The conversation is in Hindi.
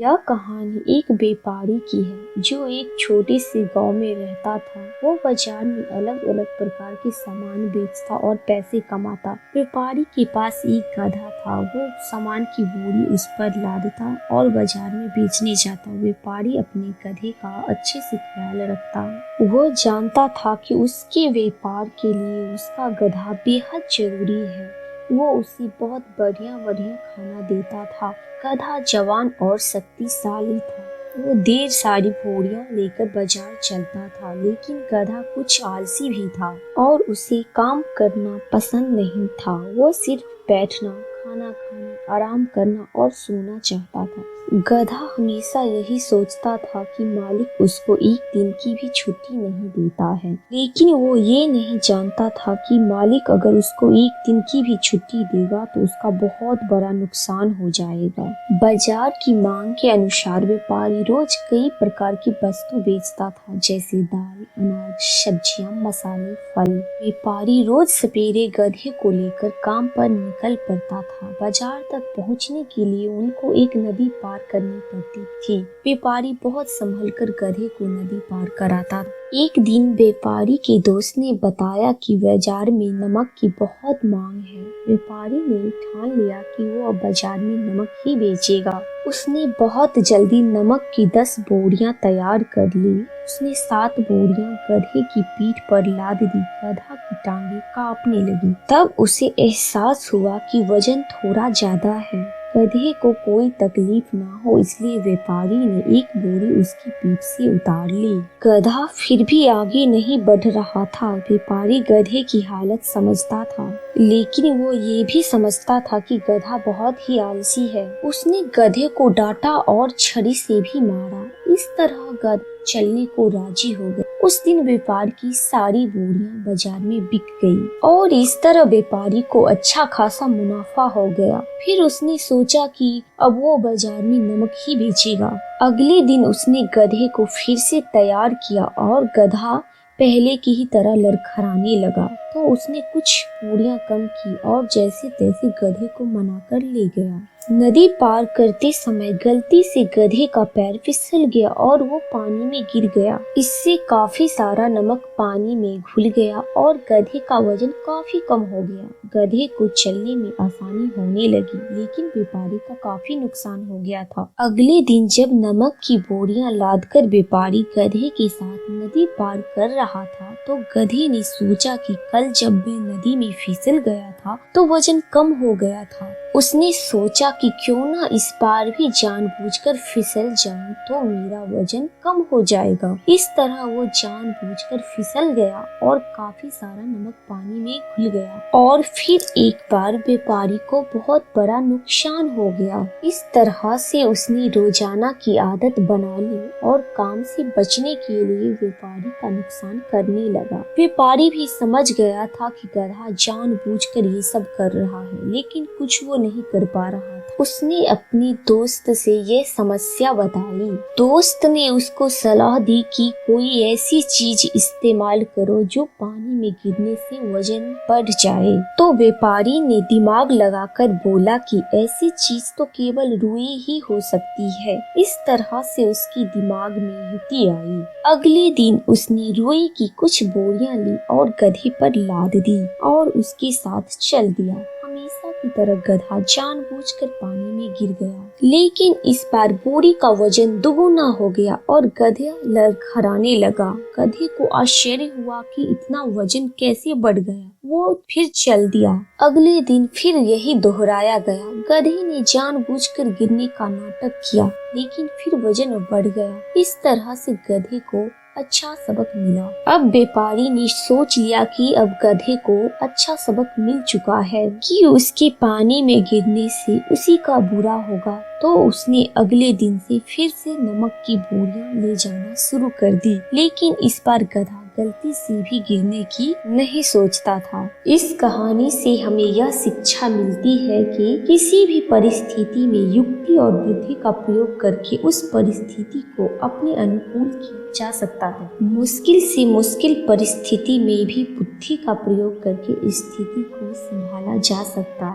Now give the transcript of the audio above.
यह कहानी एक व्यापारी की है जो एक छोटे से गांव में रहता था। वो बाजार में अलग अलग प्रकार के सामान बेचता और पैसे कमाता। व्यापारी के पास एक गधा था। वो सामान की बोरी उस पर लादता और बाजार में बेचने जाता। व्यापारी अपने गधे का अच्छे से ख्याल रखता। वो जानता था कि उसके व्यापार के लिए उसका गधा बेहद जरूरी है। वो उसे बहुत बढ़िया बढ़िया खाना देता था। गधा जवान और शक्तिशाली था। वो ढेर सारी बोरियां लेकर बाजार चलता था, लेकिन गधा कुछ आलसी भी था और उसे काम करना पसंद नहीं था। वो सिर्फ बैठना, खाना खाना, आराम करना और सोना चाहता था। गधा हमेशा यही सोचता था कि मालिक उसको एक दिन की भी छुट्टी नहीं देता है, लेकिन वो ये नहीं जानता था कि मालिक अगर उसको एक दिन की भी छुट्टी देगा तो उसका बहुत बड़ा नुकसान हो जाएगा। बाजार की मांग के अनुसार व्यापारी रोज कई प्रकार की वस्तु बेचता था, जैसे दाल, अनाज, सब्जियां, मसाले, फल। व्यापारी रोज सवेरे गधे को लेकर काम पर निकल पड़ता था। बाजार तक पहुंचने के लिए उनको एक नदी पार करनी पड़ती थी। व्यापारी बहुत संभल कर गधे को नदी पार कराता। एक दिन व्यापारी के दोस्त ने बताया कि बाजार में नमक की बहुत मांग है। व्यापारी ने ठान लिया कि वो अब बाजार में नमक ही बेचेगा। उसने बहुत जल्दी नमक की 10 बोरियां तैयार कर ली। उसने 7 बोरियां गधे की पीठ पर लाद दी। गधा की टांगे कांपने लगी। तब उसे एहसास हुआ कि वजन थोड़ा ज्यादा है। गधे को कोई तकलीफ ना हो, इसलिए व्यापारी ने एक बोरी उसकी पीठ से उतार ली। गधा फिर भी आगे नहीं बढ़ रहा था। व्यापारी गधे की हालत समझता था, लेकिन वो ये भी समझता था कि गधा बहुत ही आलसी है। उसने गधे को डांटा और छड़ी से भी मारा। इस तरह गधा चलने को राजी हो गया। उस दिन व्यापार की सारी बोरियां बाजार में बिक गई और इस तरह व्यापारी को अच्छा खासा मुनाफा हो गया। फिर उसने सोचा कि अब वो बाजार में नमक ही बेचेगा। अगले दिन उसने गधे को फिर से तैयार किया और गधा पहले की ही तरह लड़खड़ाने लगा। तो उसने कुछ बोरियां कम की और जैसे तैसे गधे को मनाकर ले गया। नदी पार करते समय गलती से गधे का पैर फिसल गया और वो पानी में गिर गया। इससे काफी सारा नमक पानी में घुल गया और गधे का वजन काफी कम हो गया। गधे को चलने में आसानी होने लगी, लेकिन व्यापारी का काफी नुकसान हो गया था। अगले दिन जब नमक की बोरियां लादकर व्यापारी गधे के साथ नदी पार कर रहा था, तो गधे ने सोचा कि कल जब मैं नदी में फिसल गया था तो वजन कम हो गया था। उसने सोचा कि क्यों ना इस बार भी जानबूझकर फिसल जाऊं तो मेरा वजन कम हो जाएगा। इस तरह वो जानबूझकर फिसल गया और काफी सारा नमक पानी में घुल गया और फिर एक बार व्यापारी को बहुत बड़ा नुकसान हो गया। इस तरह से उसने रोजाना की आदत बना ली और काम से बचने के लिए व्यापारी का नुकसान करने लगा। व्यापारी भी समझ गया था कि गधा जानबूझकर ये सब कर रहा है, लेकिन कुछ वो नहीं कर पा रहा था। उसने अपनी दोस्त से ये समस्या बताई। दोस्त ने उसको सलाह दी कि कोई ऐसी चीज इस्तेमाल करो जो पानी में गिरने से वजन बढ़ जाए। तो व्यापारी ने दिमाग लगाकर बोला कि ऐसी चीज तो केवल रुई ही हो सकती है। इस तरह से उसकी दिमाग में युक्ति आई। अगले दिन उसने रुई की कुछ बोरियां ली और गधे पर लाद दी और उसके साथ चल दिया। हमेशा की तरह गधा जानबूझकर पानी में गिर गया, लेकिन इस बार बोरी का वजन दुगुना हो गया और गधा लड़खड़ाने लगा। गधे को आश्चर्य हुआ कि इतना वजन कैसे बढ़ गया। वो फिर चल दिया। अगले दिन फिर यही दोहराया गया। गधे ने जानबूझकर गिरने का नाटक किया, लेकिन फिर वजन बढ़ गया। इस तरह से गधे को अच्छा सबक मिला। अब व्यापारी ने सोच लिया कि अब गधे को अच्छा सबक मिल चुका है कि उसके पानी में गिरने से उसी का बुरा होगा। तो उसने अगले दिन से फिर से नमक की बोरियां ले जाना शुरू कर दी, लेकिन इस बार गधा गलती से भी गिरने की नहीं सोचता था। इस कहानी से हमें यह शिक्षा मिलती है कि किसी भी परिस्थिति में युक्ति और बुद्धि का प्रयोग करके उस परिस्थिति को अपने अनुकूल किया जा सकता है। मुश्किल से मुश्किल परिस्थिति में भी बुद्धि का प्रयोग करके स्थिति को संभाला जा सकता है।